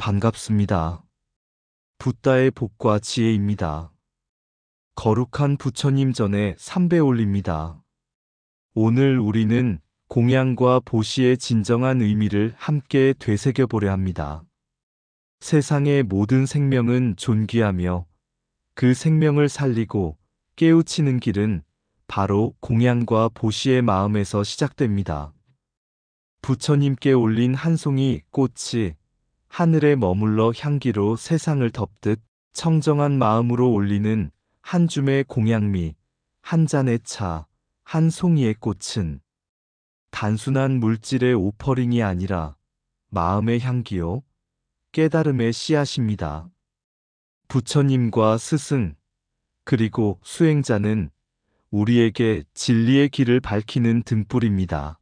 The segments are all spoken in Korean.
반갑습니다. 붓다의 복과 지혜입니다. 거룩한 부처님 전에 삼배 올립니다. 오늘 우리는 공양과 보시의 진정한 의미를 함께 되새겨보려 합니다. 세상의 모든 생명은 존귀하며 그 생명을 살리고 깨우치는 길은 바로 공양과 보시의 마음에서 시작됩니다. 부처님께 올린 한 송이 꽃이 하늘에 머물러 향기로 세상을 덮듯 청정한 마음으로 올리는 한 줌의 공양미, 한 잔의 차, 한 송이의 꽃은 단순한 물질의 오퍼링이 아니라 마음의 향기요, 깨달음의 씨앗입니다. 부처님과 스승, 그리고 수행자는 우리에게 진리의 길을 밝히는 등불입니다.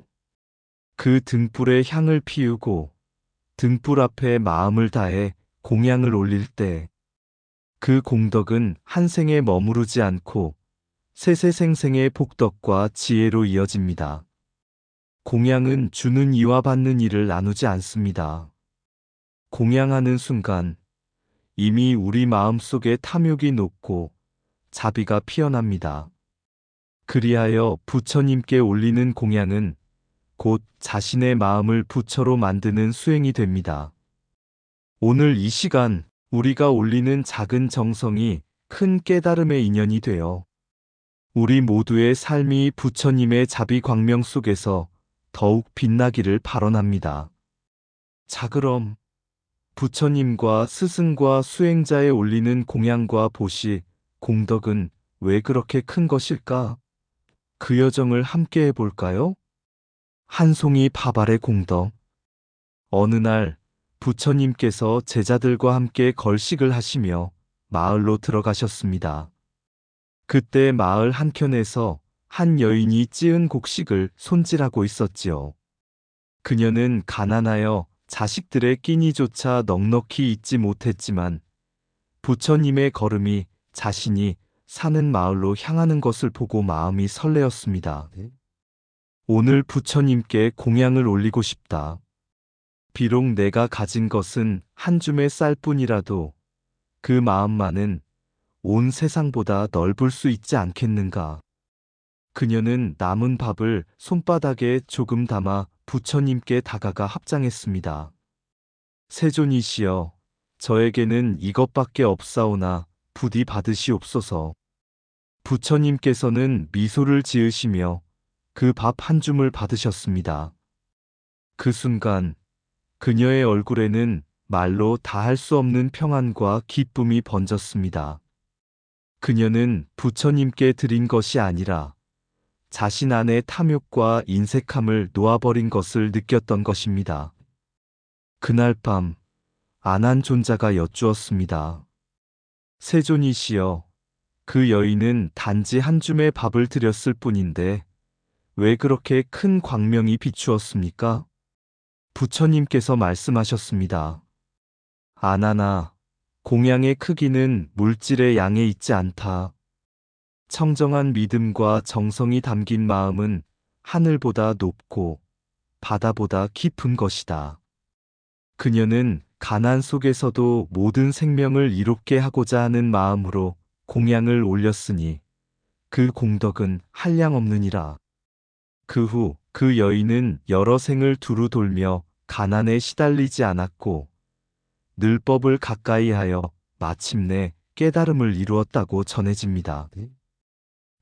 그 등불에 향을 피우고 등불 앞에 마음을 다해 공양을 올릴 때 그 공덕은 한 생에 머무르지 않고 세세생생의 복덕과 지혜로 이어집니다. 공양은 주는 이와 받는 이를 나누지 않습니다. 공양하는 순간 이미 우리 마음속에 탐욕이 녹고 자비가 피어납니다. 그리하여 부처님께 올리는 공양은 곧 자신의 마음을 부처로 만드는 수행이 됩니다. 오늘 이 시간 우리가 올리는 작은 정성이 큰 깨달음의 인연이 되어 우리 모두의 삶이 부처님의 자비 광명 속에서 더욱 빛나기를 발언합니다. 자, 그럼 부처님과 스승과 수행자에 올리는 공양과 보시, 공덕은 왜 그렇게 큰 것일까? 그 여정을 함께 해볼까요? 한 송이 파발의 공덕. 어느 날 부처님께서 제자들과 함께 걸식을 하시며 마을로 들어가셨습니다. 그때 마을 한켠에서 한 여인이 찌은 곡식을 손질하고 있었지요. 그녀는 가난하여 자식들의 끼니조차 넉넉히 잊지 못했지만 부처님의 걸음이 자신이 사는 마을로 향하는 것을 보고 마음이 설레었습니다. 오늘 부처님께 공양을 올리고 싶다. 비록 내가 가진 것은 한 줌의 쌀뿐이라도 그 마음만은 온 세상보다 넓을 수 있지 않겠는가. 그녀는 남은 밥을 손바닥에 조금 담아 부처님께 다가가 합장했습니다. 세존이시여, 저에게는 이것밖에 없사오나 부디 받으시옵소서. 부처님께서는 미소를 지으시며 그 밥 한 줌을 받으셨습니다. 그 순간 그녀의 얼굴에는 말로 다할 수 없는 평안과 기쁨이 번졌습니다. 그녀는 부처님께 드린 것이 아니라 자신 안의 탐욕과 인색함을 놓아버린 것을 느꼈던 것입니다. 그날 밤 아난존자가 여쭈었습니다. 세존이시여, 그 여인은 단지 한 줌의 밥을 드렸을 뿐인데 왜 그렇게 큰 광명이 비추었습니까? 부처님께서 말씀하셨습니다. 아나나, 공양의 크기는 물질의 양에 있지 않다. 청정한 믿음과 정성이 담긴 마음은 하늘보다 높고 바다보다 깊은 것이다. 그녀는 가난 속에서도 모든 생명을 이롭게 하고자 하는 마음으로 공양을 올렸으니 그 공덕은 한량없느니라. 그 후 그 여인은 여러 생을 두루 돌며 가난에 시달리지 않았고 늘법을 가까이 하여 마침내 깨달음을 이루었다고 전해집니다.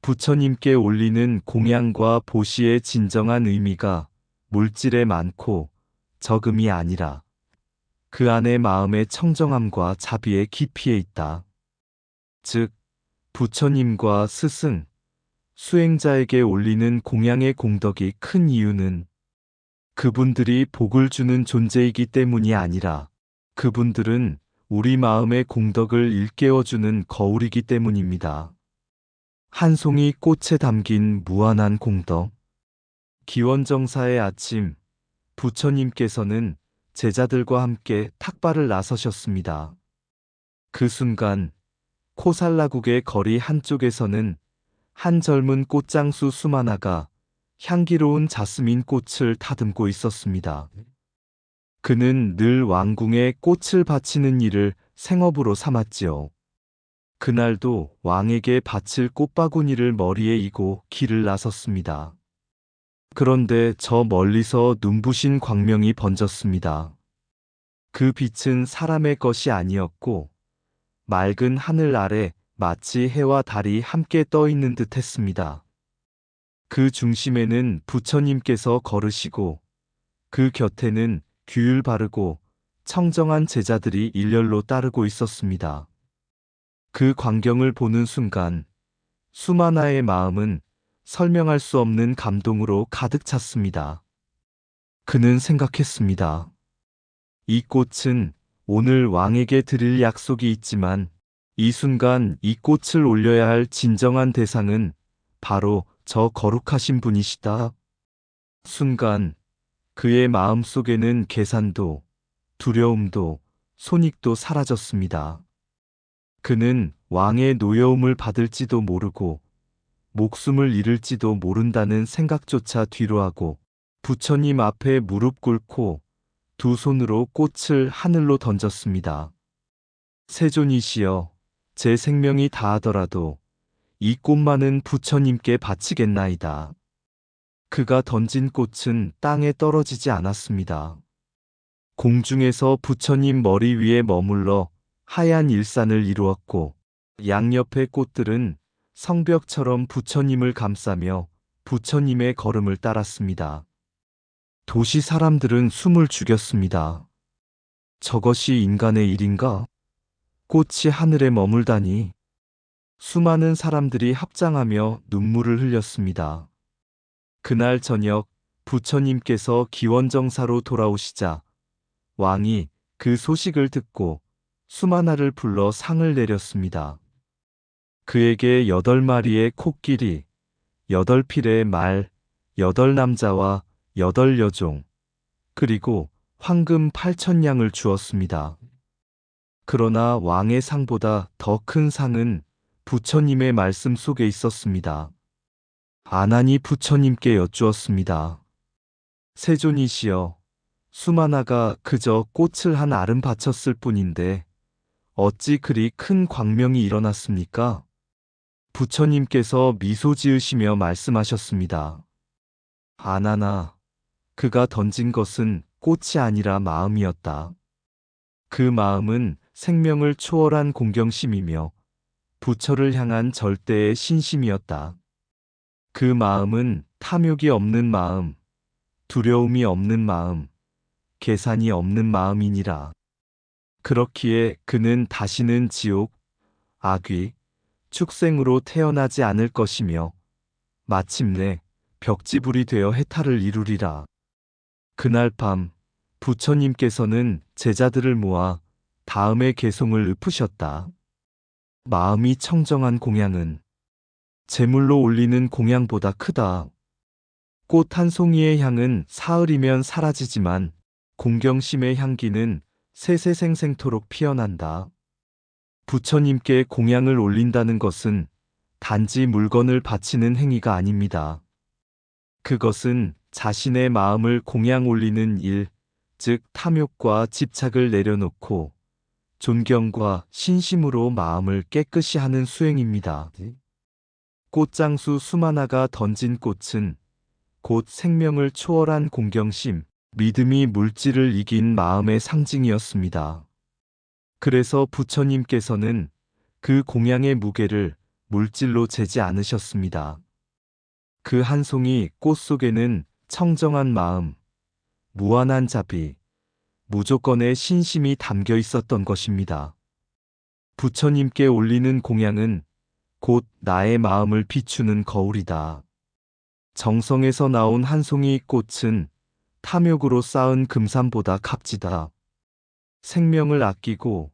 부처님께 올리는 공양과 보시의 진정한 의미가 물질에 많고 적음이 아니라 그 안에 마음의 청정함과 자비의 깊이에 있다. 즉, 부처님과 스승, 수행자에게 올리는 공양의 공덕이 큰 이유는 그분들이 복을 주는 존재이기 때문이 아니라 그분들은 우리 마음의 공덕을 일깨워주는 거울이기 때문입니다. 한 송이 꽃에 담긴 무한한 공덕. 기원정사의 아침, 부처님께서는 제자들과 함께 탁발을 나서셨습니다. 그 순간 코살라국의 거리 한쪽에서는 한 젊은 꽃장수 수마나가 향기로운 자스민 꽃을 다듬고 있었습니다. 그는 늘 왕궁에 꽃을 바치는 일을 생업으로 삼았지요. 그날도 왕에게 바칠 꽃바구니를 머리에 이고 길을 나섰습니다. 그런데 저 멀리서 눈부신 광명이 번졌습니다. 그 빛은 사람의 것이 아니었고 맑은 하늘 아래 마치 해와 달이 함께 떠 있는 듯 했습니다. 그 중심에는 부처님께서 걸으시고 그 곁에는 규율 바르고 청정한 제자들이 일렬로 따르고 있었습니다. 그 광경을 보는 순간 수마나의 마음은 설명할 수 없는 감동으로 가득 찼습니다. 그는 생각했습니다. 이 꽃은 오늘 왕에게 드릴 약속이 있지만 이 순간 이 꽃을 올려야 할 진정한 대상은 바로 저 거룩하신 분이시다. 순간 그의 마음속에는 계산도, 두려움도, 손익도 사라졌습니다. 그는 왕의 노여움을 받을지도 모르고 목숨을 잃을지도 모른다는 생각조차 뒤로하고 부처님 앞에 무릎 꿇고 두 손으로 꽃을 하늘로 던졌습니다. 세존이시여, 제 생명이 다하더라도 이 꽃만은 부처님께 바치겠나이다. 그가 던진 꽃은 땅에 떨어지지 않았습니다. 공중에서 부처님 머리 위에 머물러 하얀 일산을 이루었고 양옆의 꽃들은 성벽처럼 부처님을 감싸며 부처님의 걸음을 따랐습니다. 도시 사람들은 숨을 죽였습니다. 저것이 인간의 일인가? 꽃이 하늘에 머물다니. 수많은 사람들이 합장하며 눈물을 흘렸습니다. 그날 저녁 부처님께서 기원정사로 돌아오시자 왕이 그 소식을 듣고 수마나를 불러 상을 내렸습니다. 그에게 8마리의 코끼리, 8필의 말, 8남자와 8여종, 그리고 황금 8,000냥을 주었습니다. 그러나 왕의 상보다 더 큰 상은 부처님의 말씀 속에 있었습니다. 아난이 부처님께 여쭈었습니다. 세존이시여, 수마나가 그저 꽃을 한 알은 바쳤을 뿐인데 어찌 그리 큰 광명이 일어났습니까? 부처님께서 미소 지으시며 말씀하셨습니다. 아나나, 그가 던진 것은 꽃이 아니라 마음이었다. 그 마음은 생명을 초월한 공경심이며 부처를 향한 절대의 신심이었다. 그 마음은 탐욕이 없는 마음, 두려움이 없는 마음, 계산이 없는 마음이니라. 그렇기에 그는 다시는 지옥, 악귀, 축생으로 태어나지 않을 것이며 마침내 벽지불이 되어 해탈을 이루리라. 그날 밤 부처님께서는 제자들을 모아 다음의 개송을 읊으셨다. 마음이 청정한 공양은 제물로 올리는 공양보다 크다. 꽃 한 송이의 향은 사흘이면 사라지지만 공경심의 향기는 세세생생토록 피어난다. 부처님께 공양을 올린다는 것은 단지 물건을 바치는 행위가 아닙니다. 그것은 자신의 마음을 공양 올리는 일, 즉 탐욕과 집착을 내려놓고 존경과 신심으로 마음을 깨끗이 하는 수행입니다. 꽃장수 수마나가 던진 꽃은 곧 생명을 초월한 공경심, 믿음이 물질을 이긴 마음의 상징이었습니다. 그래서 부처님께서는 그 공양의 무게를 물질로 재지 않으셨습니다. 그 한 송이 꽃 속에는 청정한 마음, 무한한 자비, 무조건의 신심이 담겨 있었던 것입니다. 부처님께 올리는 공양은 곧 나의 마음을 비추는 거울이다. 정성에서 나온 한 송이 꽃은 탐욕으로 쌓은 금산보다 값지다. 생명을 아끼고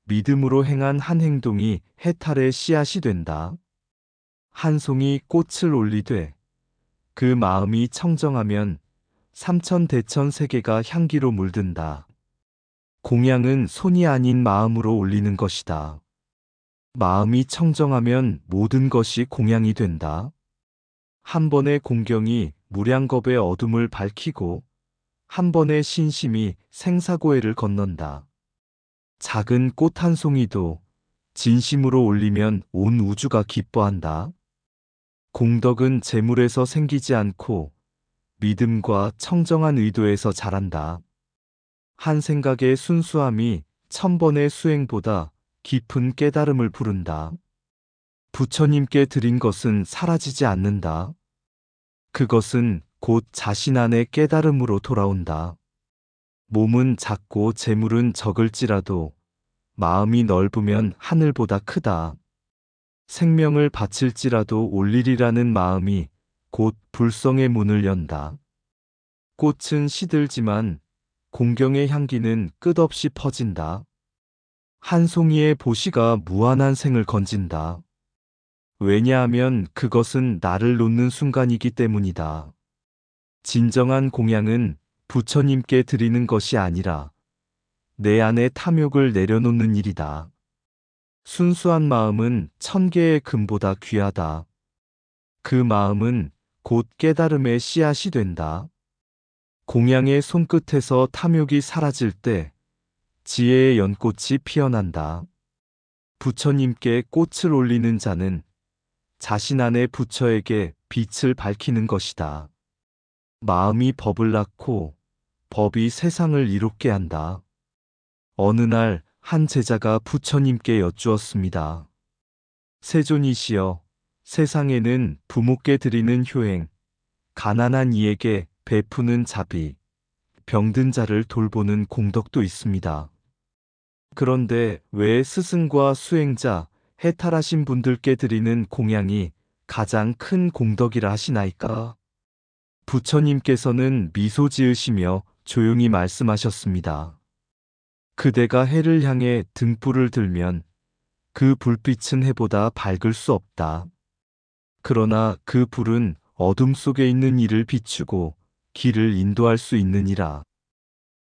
믿음으로 행한 한 행동이 해탈의 씨앗이 된다. 한 송이 꽃을 올리되 그 마음이 청정하면 삼천대천 세계가 향기로 물든다. 공양은 손이 아닌 마음으로 올리는 것이다. 마음이 청정하면 모든 것이 공양이 된다. 한 번의 공경이 무량겁의 어둠을 밝히고 한 번의 신심이 생사고해를 건넌다. 작은 꽃 한 송이도 진심으로 올리면 온 우주가 기뻐한다. 공덕은 재물에서 생기지 않고 믿음과 청정한 의도에서 자란다. 한 생각의 순수함이 천 번의 수행보다 깊은 깨달음을 부른다. 부처님께 드린 것은 사라지지 않는다. 그것은 곧 자신 안의 깨달음으로 돌아온다. 몸은 작고 재물은 적을지라도 마음이 넓으면 하늘보다 크다. 생명을 바칠지라도 올리리라는 마음이 곧 불성의 문을 연다. 꽃은 시들지만 공경의 향기는 끝없이 퍼진다. 한 송이의 보시가 무한한 생을 건진다. 왜냐하면 그것은 나를 놓는 순간이기 때문이다. 진정한 공양은 부처님께 드리는 것이 아니라 내 안의 탐욕을 내려놓는 일이다. 순수한 마음은 1000개의 금보다 귀하다. 그 마음은 곧 깨달음의 씨앗이 된다. 공양의 손끝에서 탐욕이 사라질 때 지혜의 연꽃이 피어난다. 부처님께 꽃을 올리는 자는 자신 안의 부처에게 빛을 밝히는 것이다. 마음이 법을 낳고 법이 세상을 이롭게 한다. 어느 날 한 제자가 부처님께 여쭈었습니다. 세존이시여, 세상에는 부모께 드리는 효행, 가난한 이에게 베푸는 자비, 병든 자를 돌보는 공덕도 있습니다. 그런데 왜 스승과 수행자, 해탈하신 분들께 드리는 공양이 가장 큰 공덕이라 하시나이까? 부처님께서는 미소 지으시며 조용히 말씀하셨습니다. 그대가 해를 향해 등불을 들면 그 불빛은 해보다 밝을 수 없다. 그러나 그 불은 어둠 속에 있는 이를 비추고 길을 인도할 수 있느니라.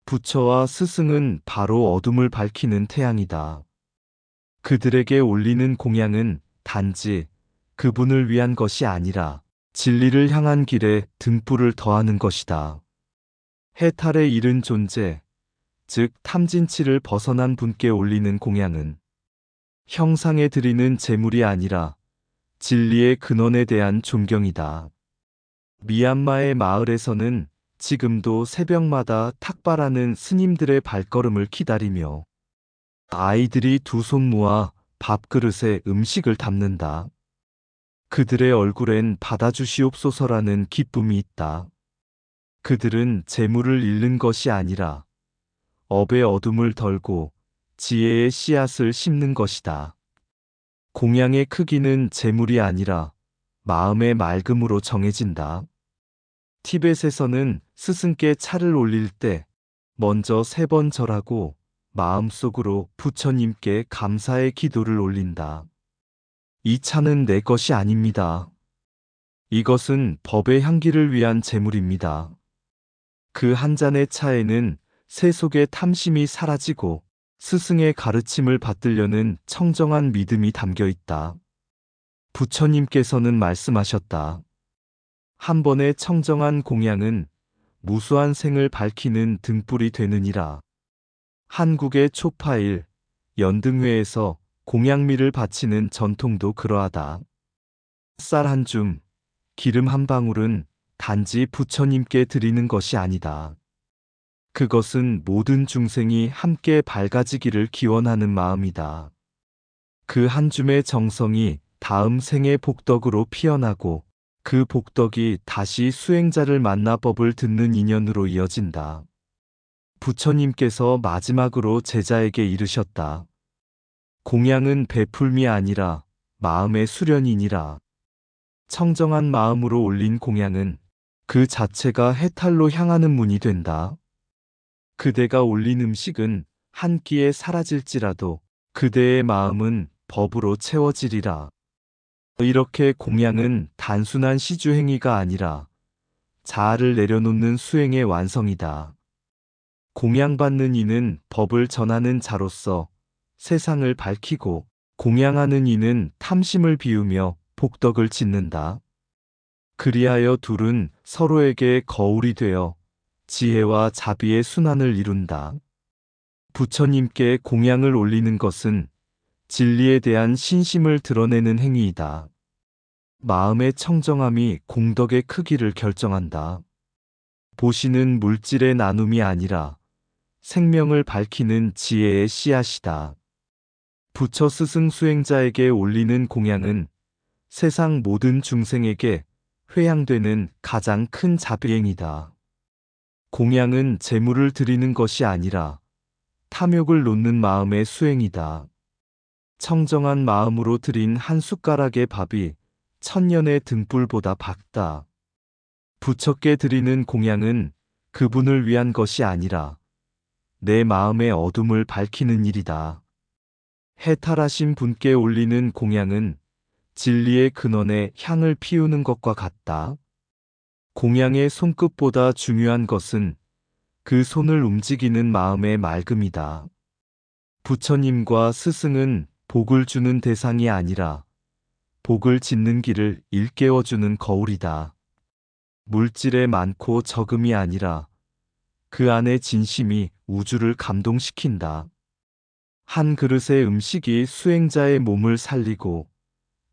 부처와 스승은 바로 어둠을 밝히는 태양이다. 그들에게 올리는 공양은 단지 그분을 위한 것이 아니라 진리를 향한 길에 등불을 더하는 것이다. 해탈에 이른 존재, 즉 탐진치를 벗어난 분께 올리는 공양은 형상에 드리는 제물이 아니라 진리의 근원에 대한 존경이다. 미얀마의 마을에서는 지금도 새벽마다 탁발하는 스님들의 발걸음을 기다리며 아이들이 두 손 모아 밥그릇에 음식을 담는다. 그들의 얼굴엔 받아주시옵소서라는 기쁨이 있다. 그들은 재물을 잃는 것이 아니라 업의 어둠을 덜고 지혜의 씨앗을 심는 것이다. 공양의 크기는 재물이 아니라 마음의 맑음으로 정해진다. 티벳에서는 스승께 차를 올릴 때 먼저 3번 절하고 마음속으로 부처님께 감사의 기도를 올린다. 이 차는 내 것이 아닙니다. 이것은 법의 향기를 위한 제물입니다. 그 한 잔의 차에는 세속의 탐심이 사라지고 스승의 가르침을 받들려는 청정한 믿음이 담겨 있다. 부처님께서는 말씀하셨다. 한 번의 청정한 공양은 무수한 생을 밝히는 등불이 되느니라. 한국의 초파일, 연등회에서 공양미를 바치는 전통도 그러하다. 쌀 한 줌, 기름 한 방울은 단지 부처님께 드리는 것이 아니다. 그것은 모든 중생이 함께 밝아지기를 기원하는 마음이다. 그 한 줌의 정성이 다음 생의 복덕으로 피어나고 그 복덕이 다시 수행자를 만나 법을 듣는 인연으로 이어진다. 부처님께서 마지막으로 제자에게 이르셨다. 공양은 베풀미 아니라 마음의 수련이니라. 청정한 마음으로 올린 공양은 그 자체가 해탈로 향하는 문이 된다. 그대가 올린 음식은 한 끼에 사라질지라도 그대의 마음은 법으로 채워지리라. 이렇게 공양은 단순한 시주행위가 아니라 자아를 내려놓는 수행의 완성이다. 공양받는 이는 법을 전하는 자로서 세상을 밝히고 공양하는 이는 탐심을 비우며 복덕을 짓는다. 그리하여 둘은 서로에게 거울이 되어 지혜와 자비의 순환을 이룬다. 부처님께 공양을 올리는 것은 진리에 대한 신심을 드러내는 행위이다. 마음의 청정함이 공덕의 크기를 결정한다. 보시는 물질의 나눔이 아니라 생명을 밝히는 지혜의 씨앗이다. 부처 스승 수행자에게 올리는 공양은 세상 모든 중생에게 회양되는 가장 큰 자비행이다. 공양은 재물을 드리는 것이 아니라 탐욕을 놓는 마음의 수행이다. 청정한 마음으로 드린 한 숟가락의 밥이 천년의 등불보다 밝다. 부처께 드리는 공양은 그분을 위한 것이 아니라 내 마음의 어둠을 밝히는 일이다. 해탈하신 분께 올리는 공양은 진리의 근원에 향을 피우는 것과 같다. 공양의 손끝보다 중요한 것은 그 손을 움직이는 마음의 맑음이다. 부처님과 스승은 복을 주는 대상이 아니라 복을 짓는 길을 일깨워주는 거울이다. 물질에 많고 적음이 아니라 그 안의 진심이 우주를 감동시킨다. 한 그릇의 음식이 수행자의 몸을 살리고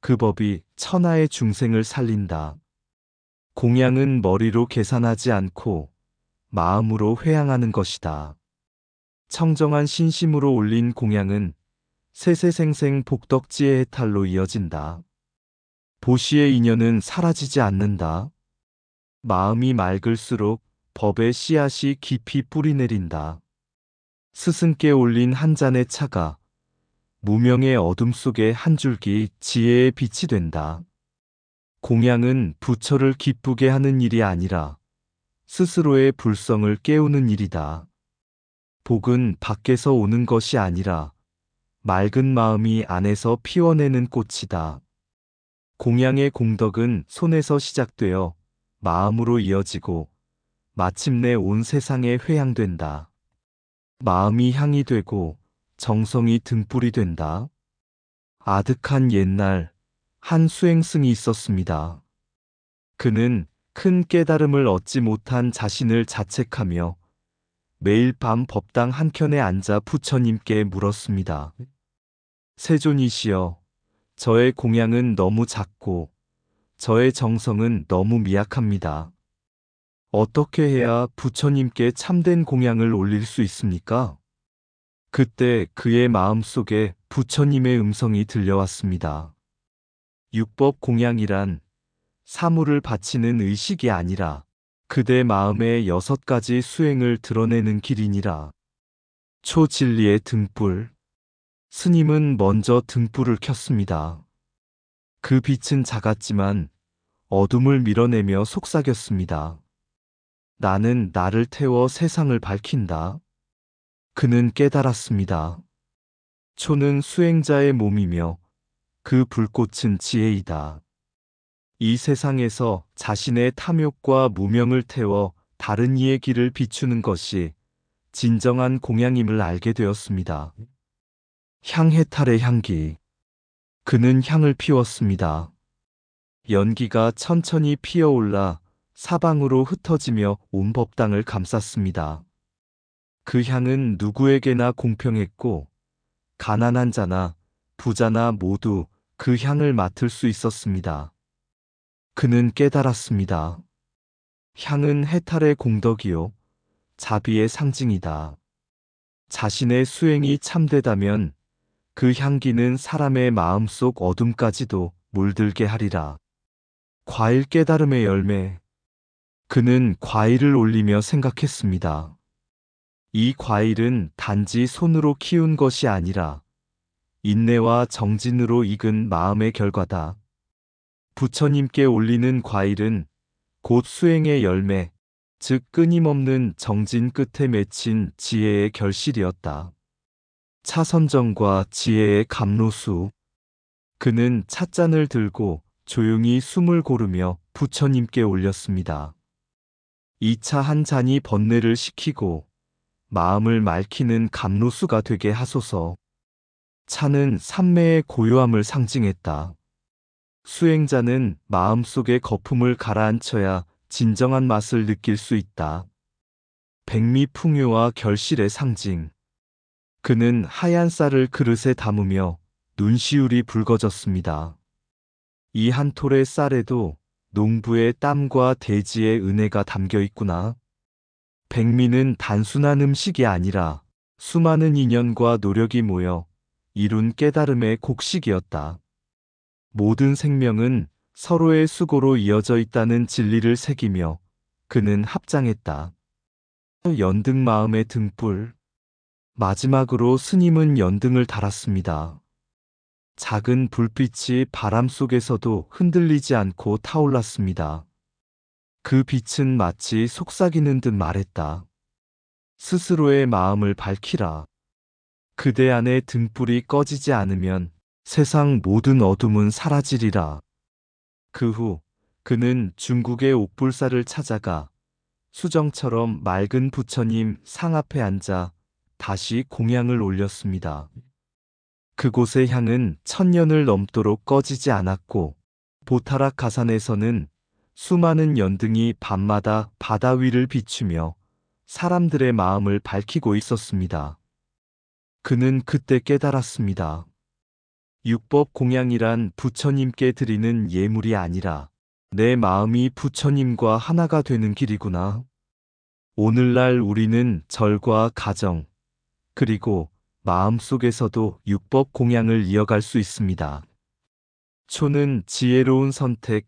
그 법이 천하의 중생을 살린다. 공양은 머리로 계산하지 않고 마음으로 회양하는 것이다. 청정한 신심으로 올린 공양은 세세생생 복덕지의 해탈로 이어진다. 보시의 인연은 사라지지 않는다. 마음이 맑을수록 법의 씨앗이 깊이 뿌리내린다. 스승께 올린 한 잔의 차가 무명의 어둠 속에 한 줄기 지혜의 빛이 된다. 공양은 부처를 기쁘게 하는 일이 아니라 스스로의 불성을 깨우는 일이다. 복은 밖에서 오는 것이 아니라 맑은 마음이 안에서 피워내는 꽃이다. 공양의 공덕은 손에서 시작되어 마음으로 이어지고 마침내 온 세상에 회양된다. 마음이 향이 되고 정성이 등불이 된다. 아득한 옛날 한 수행승이 있었습니다. 그는 큰 깨달음을 얻지 못한 자신을 자책하며 매일 밤 법당 한켠에 앉아 부처님께 물었습니다. 세존이시여, 저의 공양은 너무 작고 저의 정성은 너무 미약합니다. 어떻게 해야 부처님께 참된 공양을 올릴 수 있습니까? 그때 그의 마음속에 부처님의 음성이 들려왔습니다. 육법 공양이란 사물을 바치는 의식이 아니라 그대 마음의 6가지 수행을 드러내는 길이니라. 초진리의 등불. 스님은 먼저 등불을 켰습니다. 그 빛은 작았지만 어둠을 밀어내며 속삭였습니다. 나는 나를 태워 세상을 밝힌다. 그는 깨달았습니다. 초는 수행자의 몸이며 그 불꽃은 지혜이다. 이 세상에서 자신의 탐욕과 무명을 태워 다른 이의 길을 비추는 것이 진정한 공양임을 알게 되었습니다. 향해탈의 향기. 그는 향을 피웠습니다. 연기가 천천히 피어올라 사방으로 흩어지며 온 법당을 감쌌습니다. 그 향은 누구에게나 공평했고 가난한 자나 부자나 모두 그 향을 맡을 수 있었습니다. 그는 깨달았습니다. 향은 해탈의 공덕이요 자비의 상징이다. 자신의 수행이 참되다면 그 향기는 사람의 마음속 어둠까지도 물들게 하리라. 과일 깨달음의 열매. 그는 과일을 올리며 생각했습니다. 이 과일은 단지 손으로 키운 것이 아니라 인내와 정진으로 익은 마음의 결과다. 부처님께 올리는 과일은 곧 수행의 열매, 즉 끊임없는 정진 끝에 맺힌 지혜의 결실이었다. 차선정과 지혜의 감로수. 그는 찻잔을 들고 조용히 숨을 고르며 부처님께 올렸습니다. 이 차 한 잔이 번뇌를 식히고 마음을 맑히는 감로수가 되게 하소서. 차는 삼매의 고요함을 상징했다. 수행자는 마음속의 거품을 가라앉혀야 진정한 맛을 느낄 수 있다. 백미 풍요와 결실의 상징. 그는 하얀 쌀을 그릇에 담으며 눈시울이 붉어졌습니다. 이 한 톨의 쌀에도 농부의 땀과 대지의 은혜가 담겨 있구나. 백미는 단순한 음식이 아니라 수많은 인연과 노력이 모여 이룬 깨달음의 곡식이었다. 모든 생명은 서로의 수고로 이어져 있다는 진리를 새기며 그는 합장했다. 연등 마음의 등불. 마지막으로 스님은 연등을 달았습니다. 작은 불빛이 바람 속에서도 흔들리지 않고 타올랐습니다. 그 빛은 마치 속삭이는 듯 말했다. 스스로의 마음을 밝히라. 그대 안의 등불이 꺼지지 않으면 세상 모든 어둠은 사라지리라. 그 후 그는 중국의 옥불사를 찾아가 수정처럼 맑은 부처님 상 앞에 앉아 다시 공양을 올렸습니다. 그곳의 향은 천년을 넘도록 꺼지지 않았고 보타락 가산에서는 수많은 연등이 밤마다 바다 위를 비추며 사람들의 마음을 밝히고 있었습니다. 그는 그때 깨달았습니다. 육법 공양이란 부처님께 드리는 예물이 아니라 내 마음이 부처님과 하나가 되는 길이구나. 오늘날 우리는 절과 가정, 그리고 마음속에서도 육법 공양을 이어갈 수 있습니다. 초는 지혜로운 선택,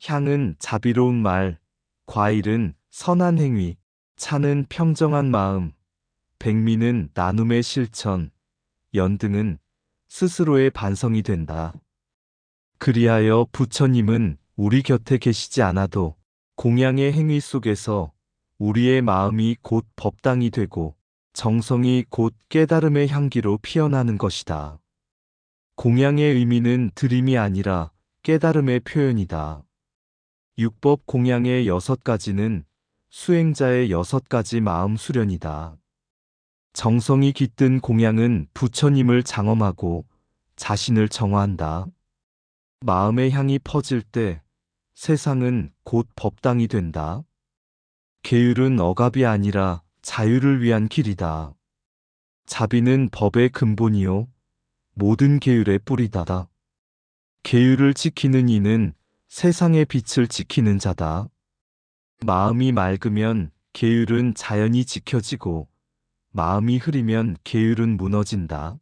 향은 자비로운 말, 과일은 선한 행위, 차는 평정한 마음, 백미는 나눔의 실천, 연등은 스스로의 반성이 된다. 그리하여 부처님은 우리 곁에 계시지 않아도 공양의 행위 속에서 우리의 마음이 곧 법당이 되고 정성이 곧 깨달음의 향기로 피어나는 것이다. 공양의 의미는 드림이 아니라 깨달음의 표현이다. 육법 공양의 6가지는 수행자의 6가지 마음 수련이다. 정성이 깃든 공양은 부처님을 장엄하고 자신을 정화한다. 마음의 향이 퍼질 때 세상은 곧 법당이 된다. 계율은 억압이 아니라 자유를 위한 길이다. 자비는 법의 근본이요 모든 계율의 뿌리다. 계율을 지키는 이는 세상의 빛을 지키는 자다. 마음이 맑으면 계율은 자연히 지켜지고 마음이 흐리면 계율은 무너진다.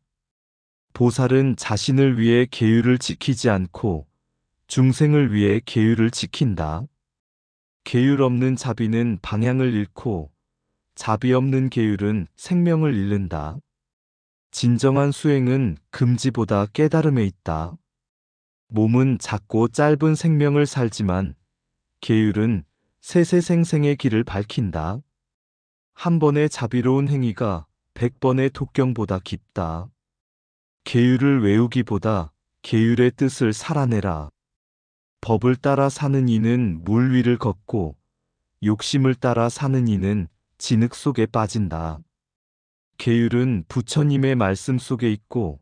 보살은 자신을 위해 계율을 지키지 않고 중생을 위해 계율을 지킨다. 계율 없는 자비는 방향을 잃고 자비 없는 계율은 생명을 잃는다. 진정한 수행은 금지보다 깨달음에 있다. 몸은 작고 짧은 생명을 살지만 계율은 세세생생의 길을 밝힌다. 한 번의 자비로운 행위가 100번의 독경보다 깊다. 계율을 외우기보다 계율의 뜻을 살아내라. 법을 따라 사는 이는 물 위를 걷고 욕심을 따라 사는 이는 진흙 속에 빠진다. 계율은 부처님의 말씀 속에 있고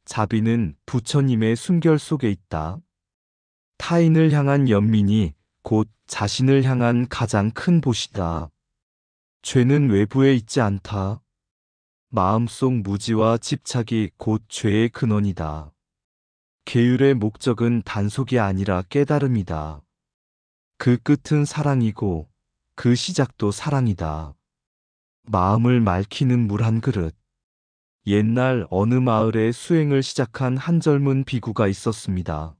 자비는 부처님의 숨결 속에 있다. 타인을 향한 연민이 곧 자신을 향한 가장 큰 보시다. 죄는 외부에 있지 않다. 마음속 무지와 집착이 곧 죄의 근원이다. 계율의 목적은 단속이 아니라 깨달음이다. 그 끝은 사랑이고 그 시작도 사랑이다. 마음을 맑히는 물 한 그릇. 옛날 어느 마을에 수행을 시작한 한 젊은 비구가 있었습니다.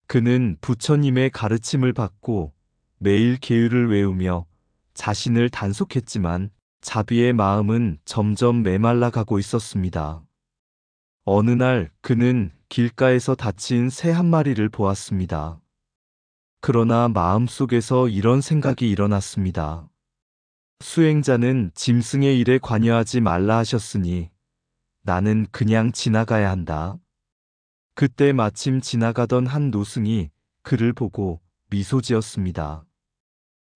그는 부처님의 가르침을 받고 매일 계율을 외우며 자신을 단속했지만 자비의 마음은 점점 메말라 가고 있었습니다. 어느 날 그는 길가에서 다친 새 한 마리를 보았습니다. 그러나 마음속에서 이런 생각이 일어났습니다. 수행자는 짐승의 일에 관여하지 말라 하셨으니 나는 그냥 지나가야 한다. 그때 마침 지나가던 한 노승이 그를 보고 미소 지었습니다.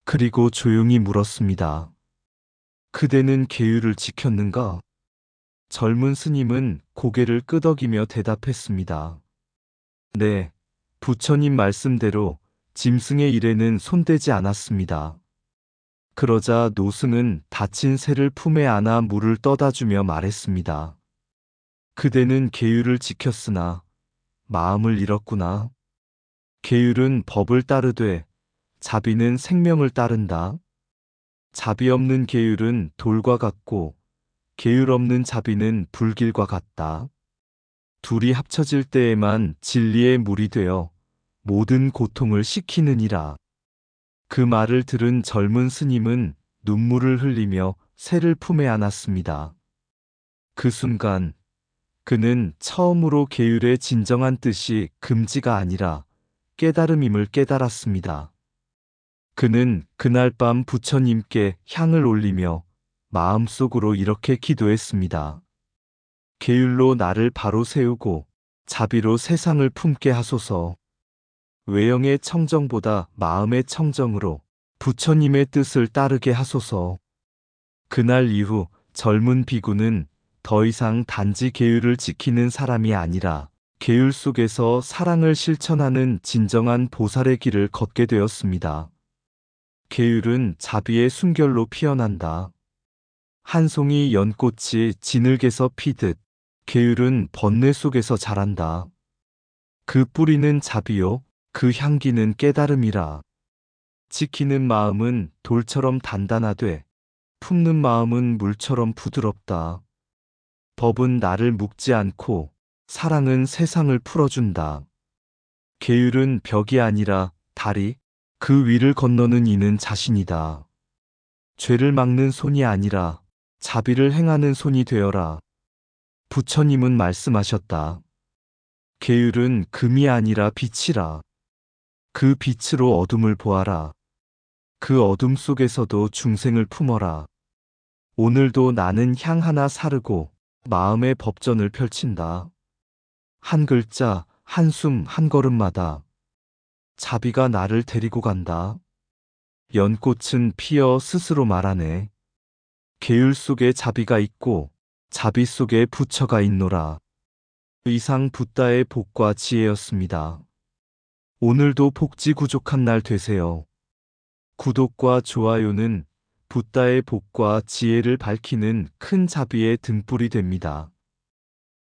그리고 조용히 물었습니다. 그대는 계율을 지켰는가? 젊은 스님은 고개를 끄덕이며 대답했습니다. 네, 부처님 말씀대로 짐승의 일에는 손대지 않았습니다. 그러자 노승은 다친 새를 품에 안아 물을 떠다주며 말했습니다. 그대는 계율을 지켰으나 마음을 잃었구나. 계율은 법을 따르되 자비는 생명을 따른다. 자비 없는 계율은 돌과 같고 계율 없는 자비는 불길과 같다. 둘이 합쳐질 때에만 진리의 물이 되어 모든 고통을 식히느니라. 그 말을 들은 젊은 스님은 눈물을 흘리며 새를 품에 안았습니다. 그 순간 그는 처음으로 계율의 진정한 뜻이 금지가 아니라 깨달음임을 깨달았습니다. 그는 그날 밤 부처님께 향을 올리며 마음속으로 이렇게 기도했습니다. 계율로 나를 바로 세우고 자비로 세상을 품게 하소서. 외형의 청정보다 마음의 청정으로 부처님의 뜻을 따르게 하소서. 그날 이후 젊은 비구는 더 이상 단지 계율을 지키는 사람이 아니라 계율 속에서 사랑을 실천하는 진정한 보살의 길을 걷게 되었습니다. 계율은 자비의 순결로 피어난다. 한 송이 연꽃이 진흙에서 피듯 계율은 번뇌 속에서 자란다. 그 뿌리는 자비요, 그 향기는 깨달음이라. 지키는 마음은 돌처럼 단단하되 품는 마음은 물처럼 부드럽다. 법은 나를 묶지 않고 사랑은 세상을 풀어준다. 계율은 벽이 아니라 다리, 그 위를 건너는 이는 자신이다. 죄를 막는 손이 아니라 자비를 행하는 손이 되어라. 부처님은 말씀하셨다. 계율은 금이 아니라 빛이라. 그 빛으로 어둠을 보아라. 그 어둠 속에서도 중생을 품어라. 오늘도 나는 향 하나 사르고 마음의 법전을 펼친다. 한 글자, 한 숨, 한 걸음마다 자비가 나를 데리고 간다. 연꽃은 피어 스스로 말하네. 계율 속에 자비가 있고 자비 속에 부처가 있노라. 이상 붓다의 복과 지혜였습니다. 오늘도 복지구족한 날 되세요. 구독과 좋아요는 붓다의 복과 지혜를 밝히는 큰 자비의 등불이 됩니다.